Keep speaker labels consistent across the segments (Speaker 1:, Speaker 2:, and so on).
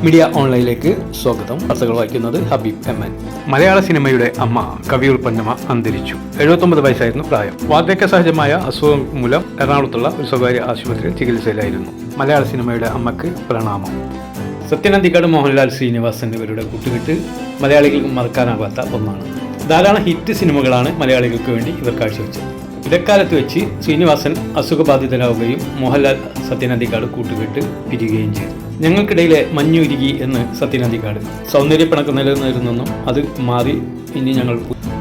Speaker 1: Media ഓൺലൈനിലേക്ക് സ്വാഗതം. വാർത്തകൾ വായിക്കുന്നത് ഹബീബ് എം.എൻ. മലയാള സിനിമയുടെ അമ്മ കവിയൂർ പൊന്നമ്മ അന്തരിച്ചു. 79 വയസ്സായിരുന്നു പ്രായം. വാർദ്ധക്യ സഹജമായ അസുഖം മൂലം എറണാകുളത്തുള്ള ഒരു സ്വകാര്യ ആശുപത്രിയിൽ ചികിത്സയിലായിരുന്നു. മലയാള സിനിമയുടെ അമ്മക്ക് പ്രണാമം. സത്യനന്ദിക്കാട്, മോഹൻലാൽ, ശ്രീനിവാസൻ ഇവരുടെ കൂട്ടുകെട്ട് മലയാളികൾക്ക് മറക്കാനാകാത്ത ഒന്നാണ്. ധാരാളം ഹിറ്റ് സിനിമകളാണ് മലയാളികൾക്ക് വേണ്ടി ഇവർ കാഴ്ചവെച്ചത്. ഇടക്കാലത്ത് വെച്ച് ശ്രീനിവാസൻ അസുഖബാധിതനാവുകയും മോഹൻലാൽ സത്യനന്ദിക്കാട് കൂട്ടുകെട്ട് പിരിയുകയും ചെയ്തു. ഞങ്ങൾക്കിടയിലെ മഞ്ഞുരുകി എന്ന് സത്യനന്ദിക്കാട് സൗന്ദര്യപ്പിണക്ക് നിലനിന്നിരുന്നെന്നും അത് മാറി ഇനി ഞങ്ങൾ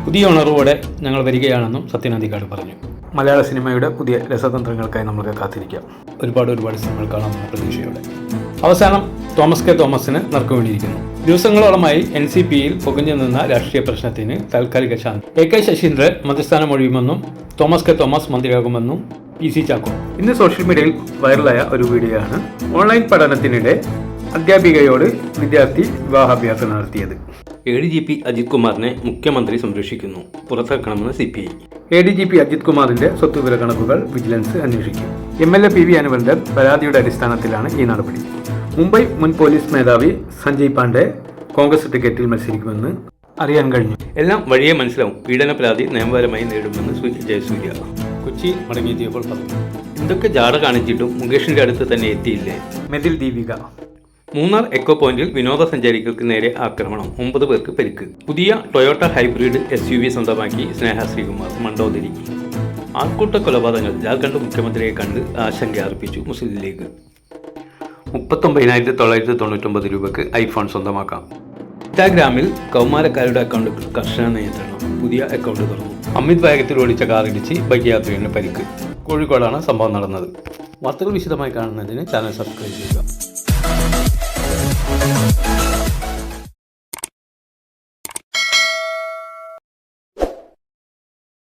Speaker 1: പുതിയ ഉണർവോടെ ഞങ്ങൾ വരികയാണെന്നും സത്യനന്ദിക്കാട് പറഞ്ഞു. മലയാള സിനിമയുടെ പുതിയ രസതന്ത്രങ്ങൾക്കായി നമുക്ക് കാത്തിരിക്കാം. ഒരുപാട് സിനിമകൾ കാണാമെന്ന പ്രതീക്ഷയോടെ. അവസാനം തോമസ് കെ തോമസിന് നറുക്കുവേണ്ടിയിരിക്കുന്നു. ദിവസങ്ങളോളമായി NCPയിൽ പുകഞ്ഞു നിന്ന രാഷ്ട്രീയ പ്രശ്നത്തിന് താൽക്കാലിക ശാന്തി. AK ശശീന്ദ്രൻ മധ്യസ്ഥാനം ഒഴിയുമെന്നും തോമസ് കെ തോമസ് മന്ത്രിയാകുമെന്നും PC ചാക്കോ. ഇന്ന് സോഷ്യൽ മീഡിയയിൽ വൈറലായ ഒരു വീഡിയോ ആണ്. ഓൺലൈൻ പഠനത്തിനിടെ അധ്യാപികയോട് വിദ്യാർത്ഥി വിവാഹാഭ്യാസം നടത്തിയത്. ADGP അജിത് കുമാറിനെ മുഖ്യമന്ത്രി സംരക്ഷിക്കുന്നു, പുറത്തിറക്കണമെന്ന് CPI. ADGP അജിത് കുമാറിന്റെ സ്വത്തുവിവര കണക്കുകൾ വിജിലൻസ് അന്വേഷിക്കും. MLA PV അനുവന്ദൻ പരാതിയുടെ അടിസ്ഥാനത്തിലാണ് ഈ നടപടി. മുംബൈ മുൻ പോലീസ് മേധാവി സഞ്ജയ് പാണ്ഡെ കോൺഗ്രസ് ടിക്കറ്റിൽ മത്സരിക്കുമെന്ന് അറിയാൻ കഴിഞ്ഞു. എല്ലാം വഴിയെ മനസ്സിലാവും. പീഡന പരാതി നിയമപരമായി നേടുമെന്ന് ജയസൂര്യ കൊച്ചിയിൽ മടങ്ങിയെത്തിയപ്പോൾ പറഞ്ഞു. എന്തൊക്കെ ജാട കാണിച്ചിട്ടും മുകേഷിന്റെ അടുത്ത് തന്നെ എത്തിയില്ലേ? മെതിൽ ദീപിക. മൂന്നാർ എക്കോ പോയിന്റിൽ വിനോദസഞ്ചാരികൾക്ക് നേരെ ആക്രമണം, 9 പേർക്ക് പരിക്ക്. പുതിയ ടൊയോട്ട ഹൈബ്രിഡ് SUV സ്വന്തമാക്കി സ്നേഹ ശ്രീകുമാർ മണ്ടോദരി. ആൾക്കൂട്ട കൊലപാതകങ്ങൾ, ജാർഖണ്ഡ് മുഖ്യമന്ത്രിയെ കണ്ട് ആശങ്ക അർപ്പിച്ചു മുസ്ലിം ലീഗ്. 39,999 രൂപയ്ക്ക് ഐഫോൺ സ്വന്തമാക്കാം. ഇൻസ്റ്റാഗ്രാമിൽ കൗമാരക്കാരുടെ അക്കൗണ്ടുകൾ കർശന നിയന്ത്രണം, പുതിയ അക്കൗണ്ട് തുറന്നു. അമിത് വേഗത്തിൽ ഓടിച്ച കാറിടിച്ച് ബൈക്ക് യാത്രികന് പരിക്ക്. കോഴിക്കോടാണ് സംഭവം നടന്നത്. വാർത്തകൾ വിശദമായി കാണുന്നതിന് ചാനൽ സബ്സ്ക്രൈബ് ചെയ്യുക.